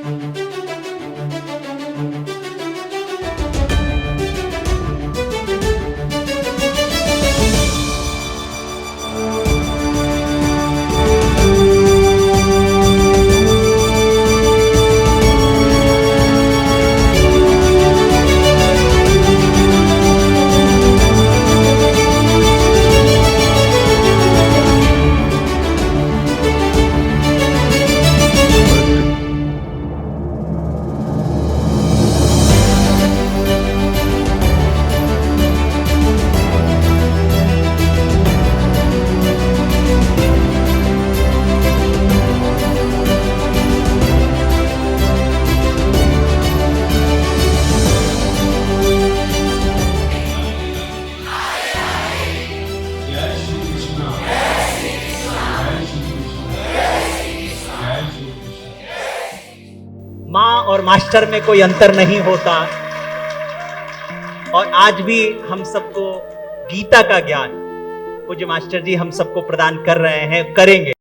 माँ और मास्टर में कोई अंतर नहीं होता। और आज भी हम सबको गीता का ज्ञान पूज्य मास्टर जी हम सबको प्रदान कर रहे हैं, करेंगे।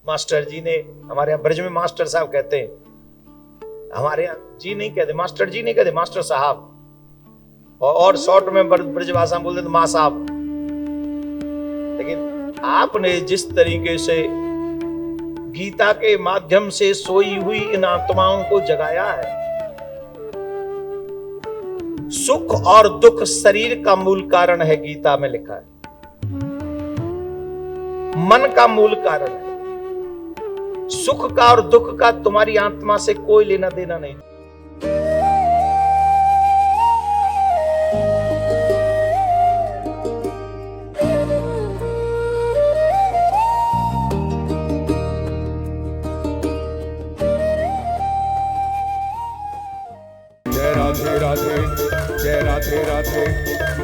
मास्टर जी ने, हमारे यहाँ ब्रज में मास्टर साहब कहते हैं, हमारे यहाँ जी नहीं कहते, मास्टर जी नहीं कहते, मास्टर साहब। और शॉर्ट में ब्रज भाषा में बोलते तो माँ साहब। लेकिन आपने जिस तरीके से गीता के माध्यम से सोई हुई इन आत्माओं को जगाया है, सुख और दुख शरीर का मूल कारण है, गीता में लिखा है। मन का मूल कारण है। सुख का और दुख का तुम्हारी आत्मा से कोई लेना देना नहीं। जय राधे राधे, जय राधे राधे,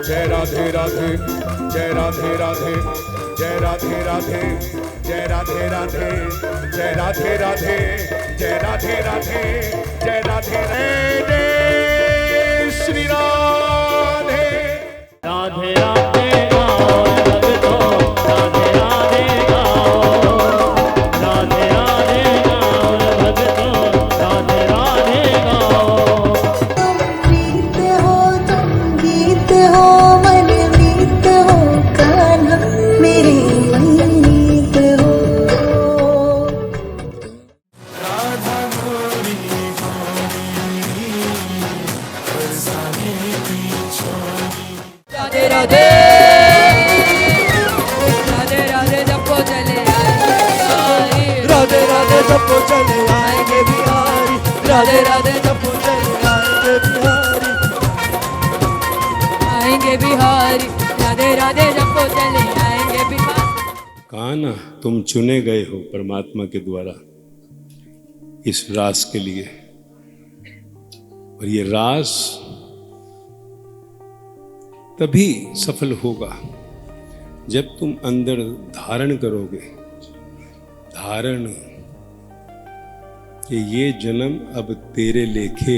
जय राधे राधे, जय राधे राधे, जय राधे राधे, जय राधे राधे, जय राधे राधे, जय राधे राधे, जय राधे राधे, श्री राधे राधे राधे गाओ भक्तों, राधे राधे गाओ, राधे राधे गाओ भक्तों, राधे राधे गाओ। तुम गीत हो मन मीत हो, कान्हा मेरे मीत हो। राधा गोरी राधे राधे, राधे राधे जपो चले आएंगे, राधे राधे जपो चले आएंगे बिहारी, राधे राधे जपो चले आएंगे बिहारी, आएंगे बिहारी, राधे राधे जपो चले आएंगे बिहारी। कहा ना, तुम चुने गए हो परमात्मा के द्वारा इस रास के लिए। और ये रास तभी सफल होगा जब तुम अंदर धारण करोगे, धारण कि ये जन्म अब तेरे लेखे,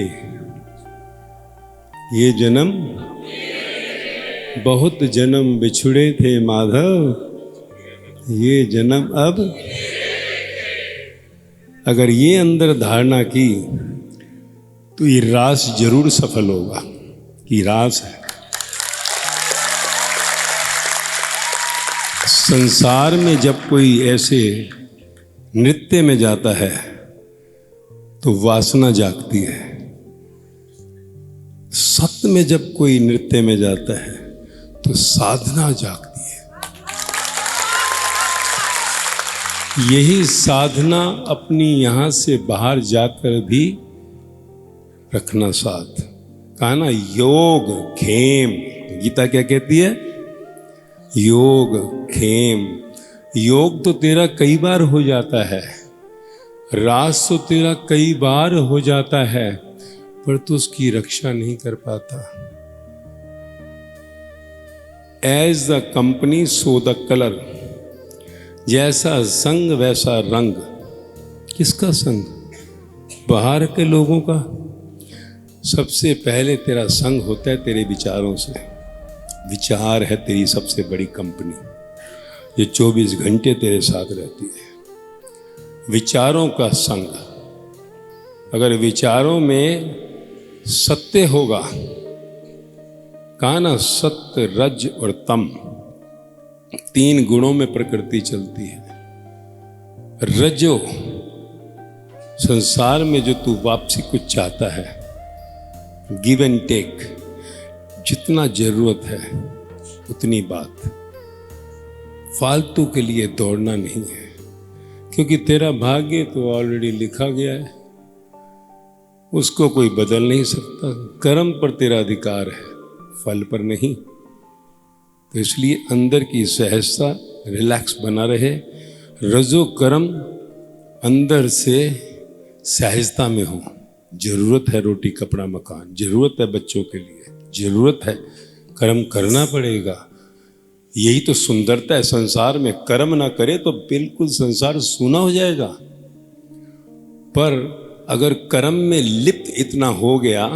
ये जन्म बहुत जन्म बिछुड़े थे माधव, ये जन्म अब। अगर ये अंदर धारणा की तो ये रास जरूर सफल होगा कि रास है। संसार में जब कोई ऐसे नृत्य में जाता है तो वासना जागती है। सत्य में जब कोई नृत्य में जाता है तो साधना जागती है। यही साधना अपनी यहाँ से बाहर जाकर भी रखना साथ। कहा ना, योग खेम, गीता क्या कहती है? योग खेम। योग तो तेरा कई बार हो जाता है, रास तो तेरा कई बार हो जाता है, पर तू उसकी रक्षा नहीं कर पाता। As the company so the colour, जैसा संग वैसा रंग। किसका संग? बाहर के लोगों का सबसे पहले तेरा संग होता है तेरे विचारों से। विचार है तेरी सबसे बड़ी कंपनी, ये 24 घंटे तेरे साथ रहती है। विचारों का संग, अगर विचारों में सत्य होगा, कहा ना सत्य रज और तम, 3 गुणों में प्रकृति चलती है। रजो, संसार में जो तू वापसी कुछ चाहता है, गिव एंड टेक, जितना जरूरत है उतनी बात, फालतू के लिए दौड़ना नहीं है, क्योंकि तेरा भाग्य तो ऑलरेडी लिखा गया है, उसको कोई बदल नहीं सकता। कर्म पर तेरा अधिकार है, फल पर नहीं। तो इसलिए अंदर की सहजता, रिलैक्स बना रहे। रजो कर्म अंदर से सहजता में हो। जरूरत है रोटी कपड़ा मकान, जरूरत है बच्चों के लिए, जरूरत है, कर्म करना पड़ेगा। यही तो सुंदरता है संसार में। कर्म ना करे तो बिल्कुल संसार सूना हो जाएगा। पर अगर कर्म में लिप्त इतना हो गया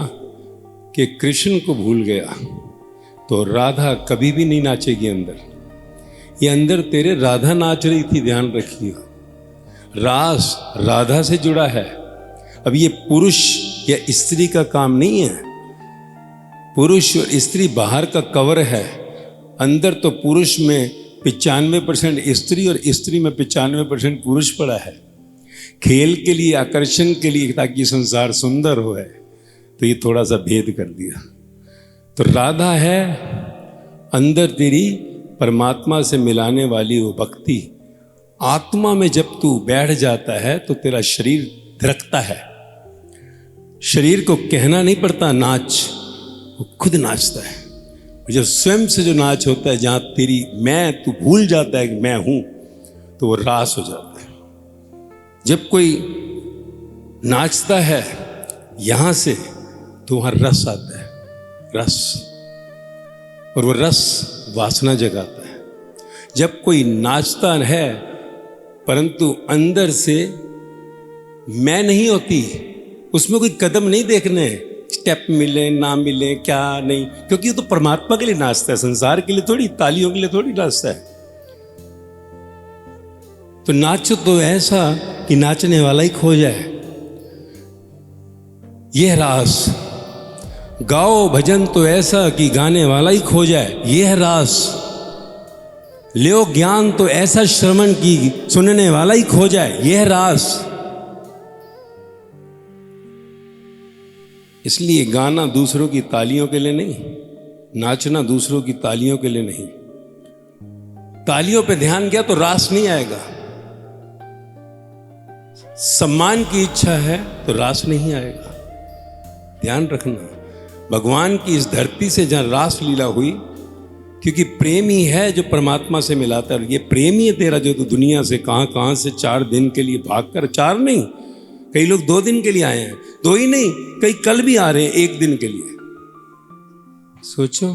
कि कृष्ण को भूल गया, तो राधा कभी भी नहीं नाचेगी अंदर। ये अंदर तेरे राधा नाच रही थी, ध्यान रखिए। रास राधा से जुड़ा है। अब ये पुरुष या स्त्री का काम नहीं है। पुरुष और स्त्री बाहर का कवर है, अंदर तो पुरुष में 95% स्त्री और स्त्री में 95% पुरुष पड़ा है। खेल के लिए, आकर्षण के लिए, ताकि संसार सुंदर हो, है तो ये थोड़ा सा भेद कर दिया। तो राधा है अंदर तेरी परमात्मा से मिलाने वाली वो भक्ति। आत्मा में जब तू बैठ जाता है तो तेरा शरीर धिरकता है। शरीर को कहना नहीं पड़ता नाच, वो खुद नाचता है। जब स्वयं से जो नाच होता है, जहां तेरी मैं तू भूल जाता है कि मैं हूं, तो वो रास हो जाता है। जब कोई नाचता है यहां से, तो वहां रस आता है, रस, और वो रस वासना जगाता है। जब कोई नाचता है परंतु अंदर से मैं नहीं होती, उसमें कोई कदम नहीं देखने, स्टेप मिले ना मिले क्या नहीं, क्योंकि वो तो परमात्मा के लिए नाचता है, संसार के लिए थोड़ी, तालियों के लिए थोड़ी नाचता है। तो नाचो तो ऐसा कि नाचने वाला ही खो जाए। यह रास। गाओ भजन तो ऐसा कि गाने वाला ही खो जाए, यह रास। लियो ज्ञान तो ऐसा श्रवण की सुनने वाला ही खो जाए, यह रास। इसलिए गाना दूसरों की तालियों के लिए नहीं, नाचना दूसरों की तालियों के लिए नहीं। तालियों पे ध्यान गया तो रास नहीं आएगा। सम्मान की इच्छा है तो रास नहीं आएगा। ध्यान रखना, भगवान की इस धरती से जहां रास लीला हुई, क्योंकि प्रेम ही है जो परमात्मा से मिलाता है। ये प्रेम ही है तेरा, जो तो दुनिया से कहां से 4 दिन के लिए भागकर, 4 नहीं, कई लोग 2 दिन के लिए आए हैं, 2 ही नहीं, कई कल भी आ रहे हैं 1 दिन के लिए। सोचो,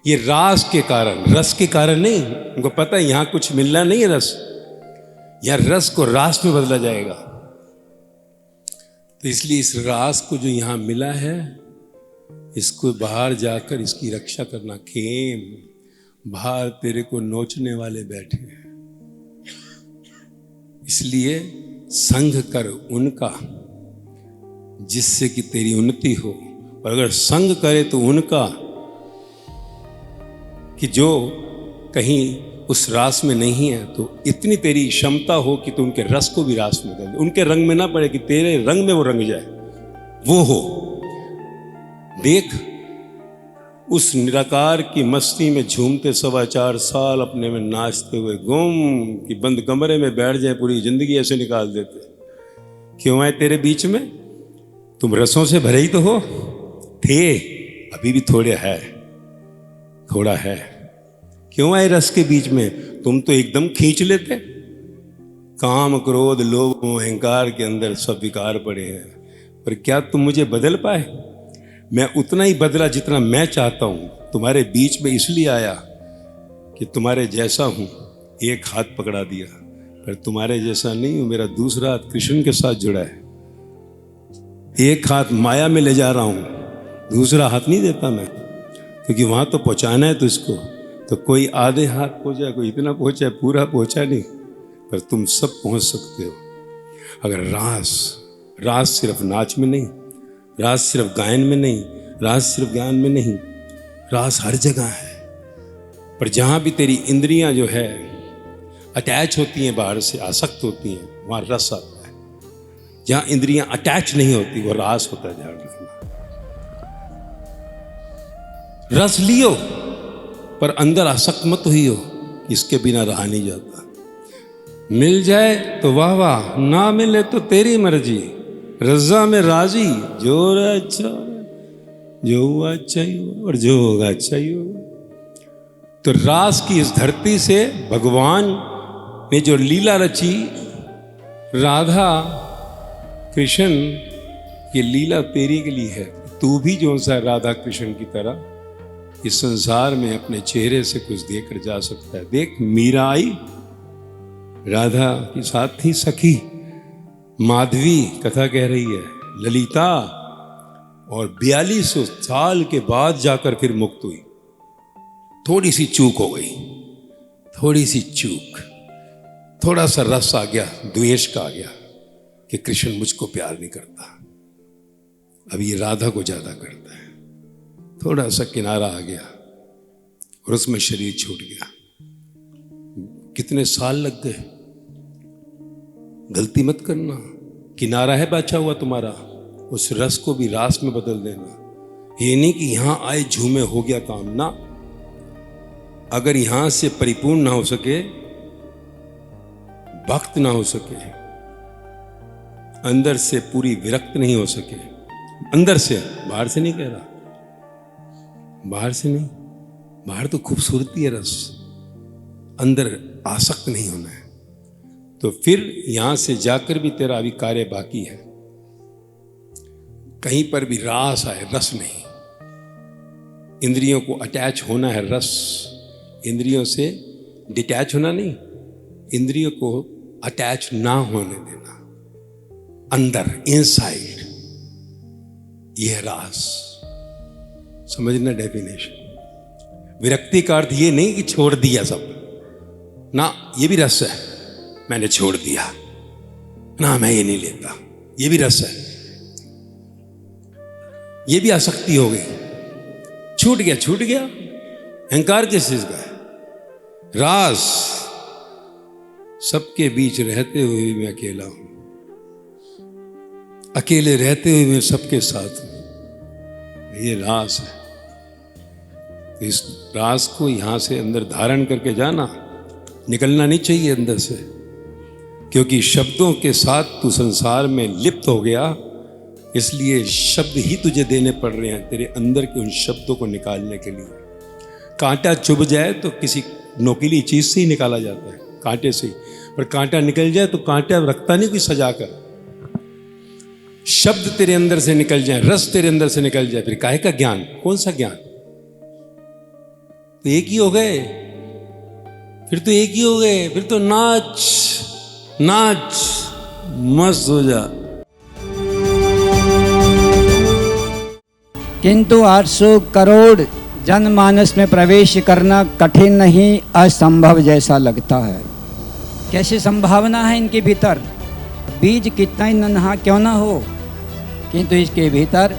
ये रास के कारण, रस के कारण नहीं। उनको पता है यहां कुछ मिलना नहीं है रस, यहां रस को रास में बदला जाएगा। तो इसलिए इस रास को जो यहां मिला है, इसको बाहर जाकर इसकी रक्षा करना। खेम, बाहर तेरे को नोचने वाले बैठे हैं, इसलिए संग कर उनका जिससे कि तेरी उन्नति हो। और अगर संग करे तो उनका कि जो कहीं उस रास में नहीं है, तो इतनी तेरी क्षमता हो कि तू उनके रस को भी रास में कर दे, उनके रंग में ना पड़े, कि तेरे रंग में वो रंग जाए, वो हो। देख, उस निराकार की मस्ती में झूमते 4.25 साल अपने में नाचते हुए गुम, कि बंद कमरे में बैठ जाए, पूरी जिंदगी ऐसे निकाल देते। क्यों आए तेरे बीच में? तुम रसों से भरे ही तो हो, थे, अभी भी थोड़ा है। क्यों आए रस के बीच में? तुम तो एकदम खींच लेते। काम, क्रोध, लोभ, अहंकार के अंदर सब विकार पड़े हैं, पर क्या तुम मुझे बदल पाए? मैं उतना ही बदला जितना मैं चाहता हूं। तुम्हारे बीच में इसलिए आया कि तुम्हारे जैसा हूं, एक हाथ पकड़ा दिया, पर तुम्हारे जैसा नहीं हूं। मेरा दूसरा हाथ कृष्ण के साथ जुड़ा है। एक हाथ माया में ले जा रहा हूँ, दूसरा हाथ नहीं देता मैं, क्योंकि वहाँ तो पहुँचाना है तुझको। तो कोई आधे हाथ पहुँचा, कोई इतना पहुँचा, पूरा पहुँचा नहीं, पर तुम सब पहुँच सकते हो। अगर रास सिर्फ नाच में नहीं, रास सिर्फ गायन में नहीं, रास सिर्फ ज्ञान में नहीं, रास हर जगह है। पर जहाँ भी तेरी इंद्रियां जो है अटैच होती हैं, बाहर से आसक्त होती हैं, वहाँ रस आता है। जहाँ इंद्रियां अटैच नहीं होती वो रास होता है। ध्यान रखना, रस लियो पर अंदर आसक्त मत हुई हो, इसके बिना रहा नहीं जाता। मिल जाए तो वाह वाह, ना मिले तो तेरी मर्जी, रजा में राजी, जो अच्छा जो हुआ अच्छा ही हो और जो होगा अच्छा ही होगा। तो रास की इस धरती से भगवान ने जो लीला रची, राधा कृष्ण, ये लीला तेरी के लिए है। तू भी जो सा राधा कृष्ण की तरह इस संसार में अपने चेहरे से कुछ देकर जा सकता है। देख, मीरा आई, राधा की साथ थी सखी, माधवी कथा कह रही है, ललिता, और 4200 साल के बाद जाकर फिर मुक्त हुई। थोड़ी सी चूक हो गई, थोड़ी सी चूक, थोड़ा सा रस आ गया, द्वेष का आ गया कि कृष्ण मुझको प्यार नहीं करता, अब ये राधा को ज्यादा करता है। थोड़ा सा किनारा आ गया और उसमें शरीर छूट गया। कितने साल लग गए। गलती मत करना, किनारा है बचा हुआ तुम्हारा, उस रस को भी रास में बदल देना। ये नहीं कि यहां आए झूमे हो गया काम ना। अगर यहां से परिपूर्ण ना हो सके, भक्त ना हो सके, अंदर से पूरी विरक्त नहीं हो सके, अंदर से, बाहर से नहीं कह रहा, बाहर से नहीं, बाहर तो खूबसूरती है रस, अंदर आसक्त नहीं होना है। तो फिर यहां से जाकर भी तेरा अभी कार्य बाकी है। कहीं पर भी रास आए, रस नहीं। इंद्रियों को अटैच होना है, रस। इंद्रियों से डिटैच होना नहीं, इंद्रियों को अटैच ना होने देना। अंदर, इनसाइड, यह रास। समझना डेफिनेशन। विरक्ति का अर्थ ये नहीं कि छोड़ दिया सब ना, ये भी रस है, मैंने छोड़ दिया ना, मैं ये नहीं लेता, ये भी रस है। ये भी आसक्ति हो गई, छूट गया, छूट गया। अहंकार किस चीज का है? रास। सबके बीच रहते हुए मैं अकेला हूं, अकेले रहते हुए मैं सबके साथ हूं, ये रास है। इस रास को यहां से अंदर धारण करके जाना, निकलना नहीं चाहिए अंदर से, क्योंकि शब्दों के साथ तू संसार में लिप्त हो गया, इसलिए शब्द ही तुझे देने पड़ रहे हैं तेरे अंदर के उन शब्दों को निकालने के लिए। कांटा चुभ जाए तो किसी नोकीली चीज से ही निकाला जाता है, कांटे से ही, पर कांटा निकल जाए तो कांटा रखता नहीं कोई सजा कर। शब्द तेरे अंदर से निकल जाए, रस तेरे अंदर से निकल जाए, फिर काहे का ज्ञान? कौन सा ज्ञान? तो एक ही हो गए, फिर तो एक ही हो गए, फिर तो नाच नाच, मस्त हो जा। किंतु 800 करोड़ जनमानस में प्रवेश करना कठिन नहीं, असंभव जैसा लगता है। कैसी संभावना है इनके भीतर, बीज कितना ही नन्हा क्यों ना हो, किंतु इसके भीतर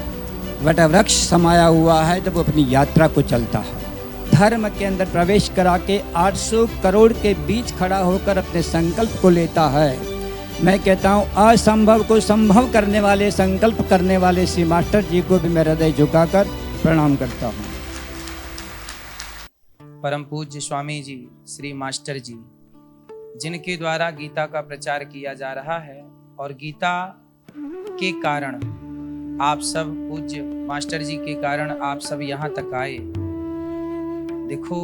वटवृक्ष समाया हुआ है, जब वो अपनी यात्रा को चलता है। धर्म के अंदर प्रवेश करा के 800 करोड़ के बीच खड़ा होकर अपने संकल्प को लेता है। मैं कहता हूँ, असंभव को संभव करने वाले, संकल्प करने वाले श्री मास्टर जी को भी मैं हृदय झुकाकर प्रणाम करता हूँ। परम पूज्य स्वामी जी, श्री मास्टर जी, जिनके द्वारा गीता का प्रचार किया जा रहा है, और गीता के कारण आप सब, पूज्य मास्टर जी के कारण आप सब यहाँ तक आए। देखो,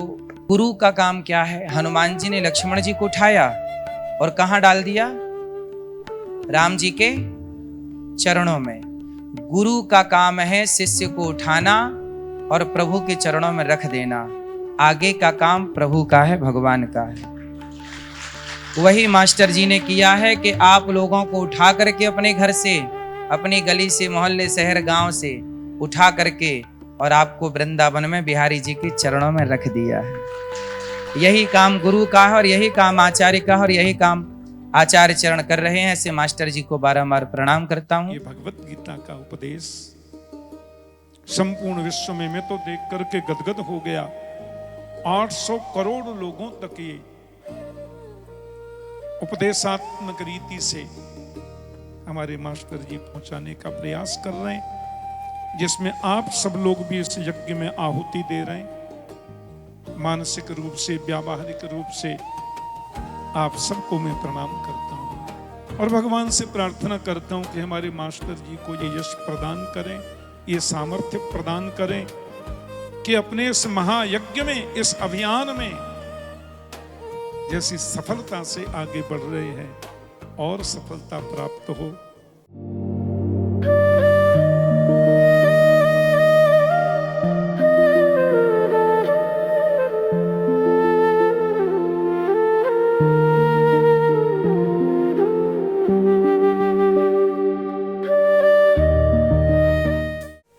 गुरु का काम क्या है? हनुमान जी ने लक्ष्मण जी को उठाया और कहाँ डाल दिया? राम जी के चरणों में। गुरु का काम है शिष्य को उठाना और प्रभु के चरणों में रख देना। आगे का काम प्रभु का है, भगवान का है। वही मास्टर जी ने किया है कि आप लोगों को उठा करके अपने घर से अपनी गली से, मोहल्ले, शहर, गांव से उठा करके और आपको वृंदावन में बिहारी जी के चरणों में रख दिया है। यही काम गुरु का है और यही काम आचार्य का है और यही काम आचार्य चरण कर रहे हैं। ऐसे मास्टर जी को बारंबार प्रणाम करता हूँ। ये भगवत गीता का उपदेश संपूर्ण विश्व में मैं तो देख करके गदगद हो गया। 800 करोड़ लोगों तक ये उपदेशात्मक रीति से हमारे मास्टर जी पहुंचाने का प्रयास कर रहे हैं, जिसमें आप सब लोग भी इस यज्ञ में आहुति दे रहे हैं। मानसिक रूप से, व्यावहारिक रूप से आप सबको मैं प्रणाम करता हूं और भगवान से प्रार्थना करता हूं कि हमारे मास्टर जी को ये यश प्रदान करें, ये सामर्थ्य प्रदान करें कि अपने इस महायज्ञ में, इस अभियान में जैसी सफलता से आगे बढ़ रहे हैं और सफलता प्राप्त हो।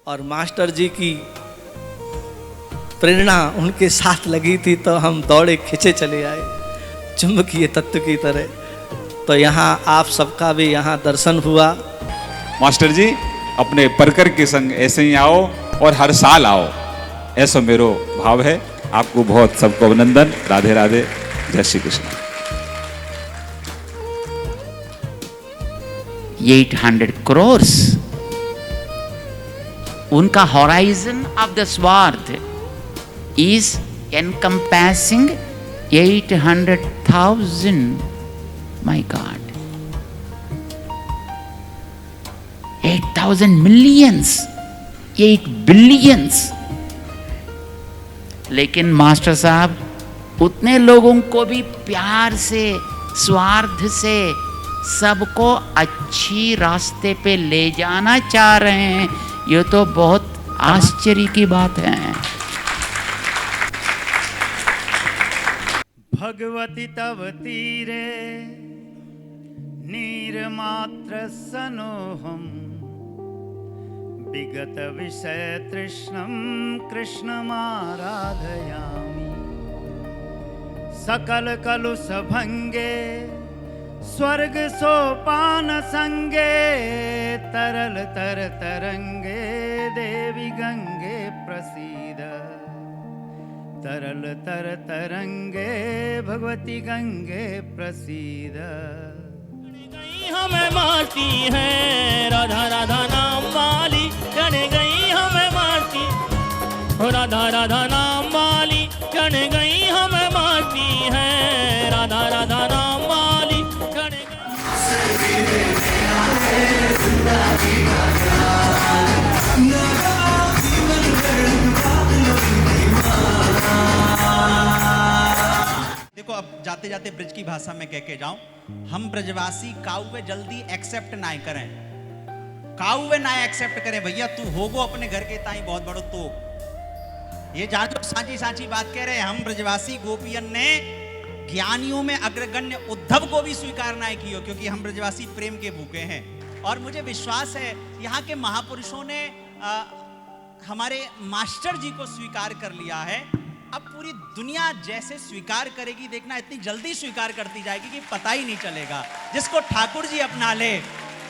और मास्टर जी की प्रेरणा उनके साथ लगी थी तो हम दौड़े खिंचे चले आए चुंबकीय तत्व की तरह। तो यहाँ आप सबका भी यहाँ दर्शन हुआ। मास्टर जी अपने परकर के संग ऐसे ही आओ और हर साल आओ, ऐसा मेरो भाव है। आपको बहुत सबको अभिनंदन। राधे राधे, जय श्री कृष्ण। 800 crores उनका horizon of the स्वार्थ is encompassing 800,000. My God, 8,000 millions, 8 billions. लेकिन मास्टर साहब उतने लोगों को भी प्यार से, स्वार्थ से सबको अच्छी रास्ते पे ले जाना चाह रहे हैं। ये तो बहुत आश्चर्य की बात है। भगवती तव तीरे नीरमात्र सनोहम विगत विषय तृष्णं कृष्णमाराधयामि। सकल कलुष भंगे स्वर्ग सोपान संगे तरल तर तरंगे देवी गंगे प्रसीद। तरल तर तरंगे भगवती गंगे प्रसीद। हमें मारती है राधा राधा नाम वाली, चढ़ गई हमें मारती राधा राधा नाम वाली, चढ़ गई हमें मारती है राधा राधा नाम वाली, चढ़ गई। देखो अब जाते जाते ब्रज की भाषा में कह के जाऊं, हम ब्रजवासी काउवे जल्दी एक्सेप्ट ना करें, काउवे ना एक्सेप्ट करें। भैया तू होगो अपने घर के ताई बहुत बड़ो तो ये जान जो सांची सांची बात कह रहे हैं। हम ब्रजवासी गोपियन ने ज्ञानियों में अग्रगण्य उद्धव को भी स्वीकार ना किया, क्योंकि हम ब्रजवासी प्रेम के भूखे हैं। और मुझे विश्वास है यहाँ के महापुरुषों ने हमारे मास्टर जी को स्वीकार कर लिया है। अब पूरी दुनिया जैसे स्वीकार करेगी, देखना इतनी जल्दी स्वीकार करती जाएगी कि पता ही नहीं चलेगा। जिसको ठाकुर जी अपना ले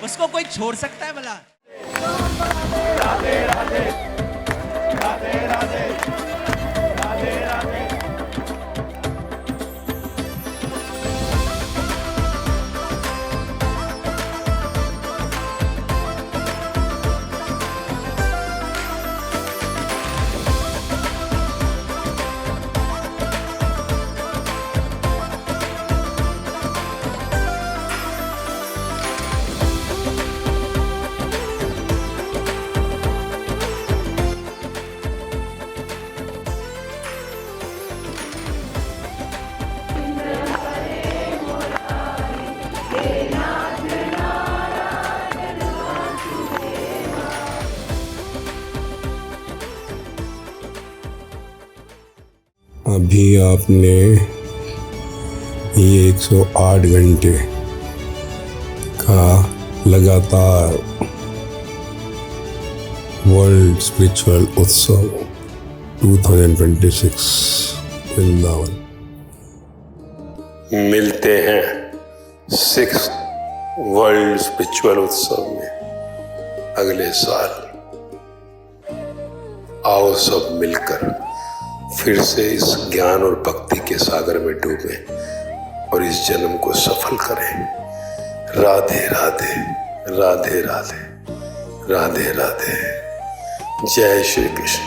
उसको कोई छोड़ सकता है भला? राधे राधे राधे राधे राधे राधे। अभी आपने ये 108 घंटे का लगातार वर्ल्ड स्पिरिचुअल उत्सव 2026 वृंदावन। मिलते हैं 6 वर्ल्ड स्पिरिचुअल उत्सव में अगले साल। आओ सब मिलकर फिर से इस ज्ञान और भक्ति के सागर में डूबें और इस जन्म को सफल करें। राधे राधे, राधे राधे, राधे राधे। जय श्री कृष्ण,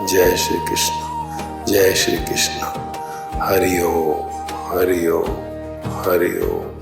जय श्री कृष्ण, जय श्री कृष्ण। हरि ओम, हरि ओम, हरि ओम।